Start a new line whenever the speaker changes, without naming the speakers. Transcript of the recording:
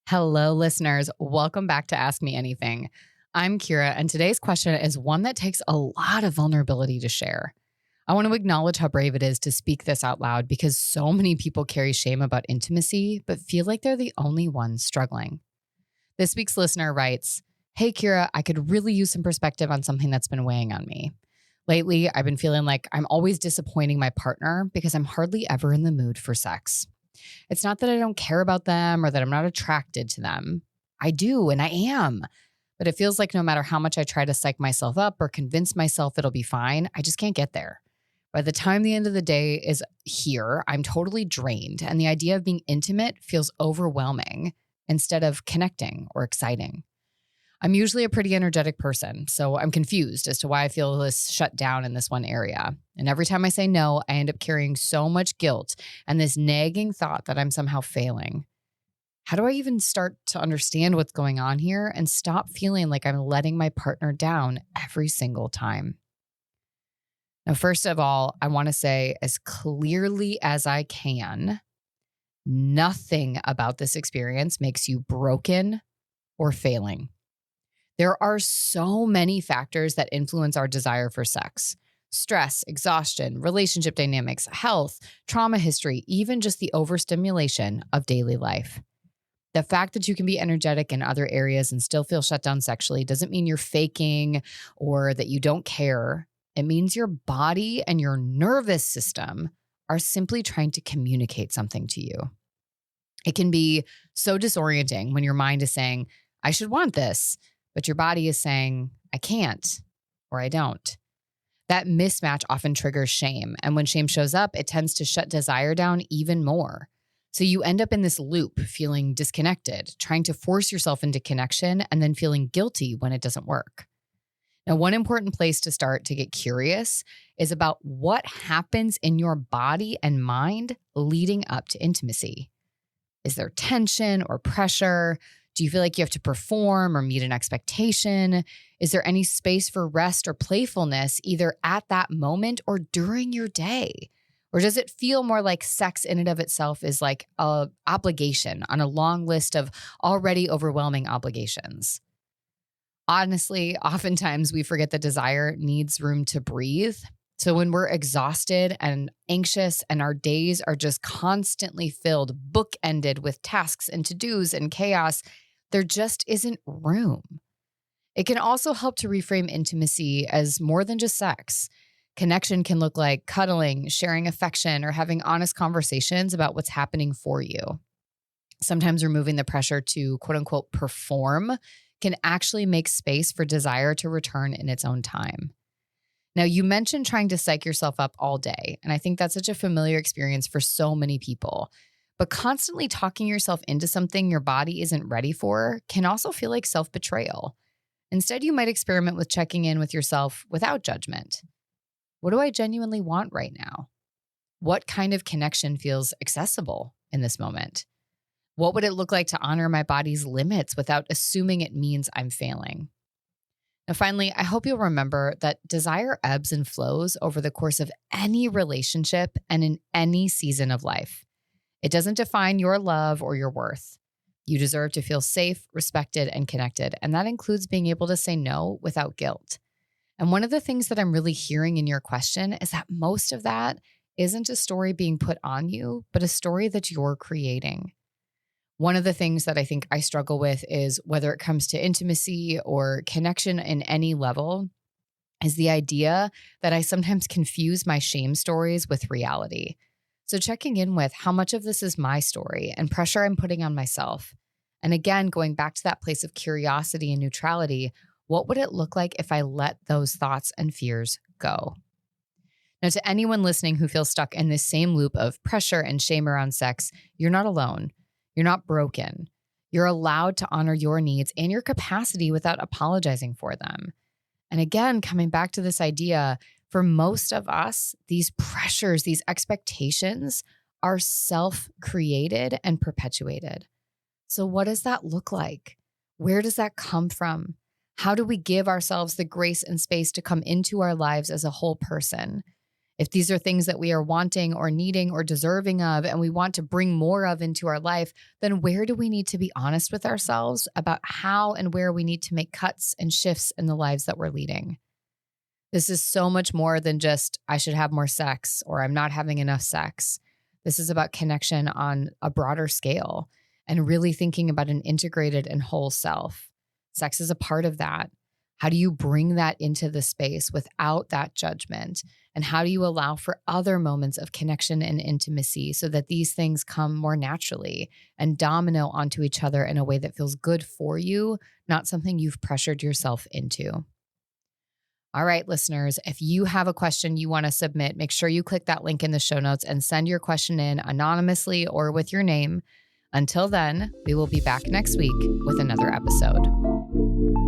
Hello, listeners. Welcome back to Ask Me Anything. I'm Kyira, and today's question is one that takes a lot of vulnerability to share. I want to acknowledge how brave it is to speak this out loud because so many people carry shame about intimacy, but feel like they're the only ones struggling. This week's listener writes, "Hey, Kyira, I could really use some perspective on something that's been weighing on me. Lately, I've been feeling like I'm always disappointing my partner because I'm hardly ever in the mood for sex. It's not that I don't care about them or that I'm not attracted to them. I do, and I am. But it feels like no matter how much I try to psych myself up or convince myself it'll be fine, I just can't get there. By the time the end of the day is here, I'm totally drained, and the idea of being intimate feels overwhelming instead of connecting or exciting. I'm usually a pretty energetic person, so I'm confused as to why I feel this shut down in this one area. And every time I say no, I end up carrying so much guilt and this nagging thought that I'm somehow failing. How do I even start to understand what's going on here and stop feeling like I'm letting my partner down every single time?" Now, first of all, I want to say as clearly as I can, nothing about this experience makes you broken or failing. There are so many factors that influence our desire for sex: stress, exhaustion, relationship dynamics, health, trauma history, even just the overstimulation of daily life. The fact that you can be energetic in other areas and still feel shut down sexually doesn't mean you're faking or that you don't care. It means your body and your nervous system are simply trying to communicate something to you. It can be so disorienting when your mind is saying, "I should want this," but your body is saying, "I can't," or "I don't." That mismatch often triggers shame. And when shame shows up, it tends to shut desire down even more. So you end up in this loop, feeling disconnected, trying to force yourself into connection, and then feeling guilty when it doesn't work. Now, one important place to start to get curious is about what happens in your body and mind leading up to intimacy. Is there tension or pressure? Do you feel like you have to perform or meet an expectation? Is there any space for rest or playfulness either at that moment or during your day? Or does it feel more like sex in and of itself is like an obligation on a long list of already overwhelming obligations? Honestly, oftentimes we forget that desire needs room to breathe. So when we're exhausted and anxious and our days are just constantly filled, bookended with tasks and to-dos and chaos, there just isn't room. It can also help to reframe intimacy as more than just sex. Connection can look like cuddling, sharing affection, or having honest conversations about what's happening for you. Sometimes removing the pressure to quote unquote perform can actually make space for desire to return in its own time. Now, you mentioned trying to psych yourself up all day, and I think that's such a familiar experience for so many people. But constantly talking yourself into something your body isn't ready for can also feel like self-betrayal. Instead, you might experiment with checking in with yourself without judgment. What do I genuinely want right now? What kind of connection feels accessible in this moment? What would it look like to honor my body's limits without assuming it means I'm failing? Now, finally, I hope you'll remember that desire ebbs and flows over the course of any relationship and in any season of life. It doesn't define your love or your worth. You deserve to feel safe, respected, and connected, and that includes being able to say no without guilt. And one of the things that I'm really hearing in your question is that most of that isn't a story being put on you, but a story that you're creating. One of the things that I think I struggle with is whether it comes to intimacy or connection in any level is the idea that I sometimes confuse my shame stories with reality. So checking in with how much of this is my story and pressure I'm putting on myself. And again, going back to that place of curiosity and neutrality, what would it look like if I let those thoughts and fears go? Now, to anyone listening who feels stuck in this same loop of pressure and shame around sex, you're not alone. You're not broken. You're allowed to honor your needs and your capacity without apologizing for them. And again, coming back to this idea, for most of us, these pressures, these expectations are self-created and perpetuated. So what does that look like? Where does that come from? How do we give ourselves the grace and space to come into our lives as a whole person? If these are things that we are wanting or needing or deserving of, and we want to bring more of into our life, then where do we need to be honest with ourselves about how and where we need to make cuts and shifts in the lives that we're leading? This is so much more than just, I should have more sex or I'm not having enough sex. This is about connection on a broader scale and really thinking about an integrated and whole self. Sex is a part of that. How do you bring that into the space without that judgment? And how do you allow for other moments of connection and intimacy so that these things come more naturally and domino onto each other in a way that feels good for you, not something you've pressured yourself into? All right, listeners, if you have a question you want to submit, make sure you click that link in the show notes and send your question in anonymously or with your name. Until then, we will be back next week with another episode.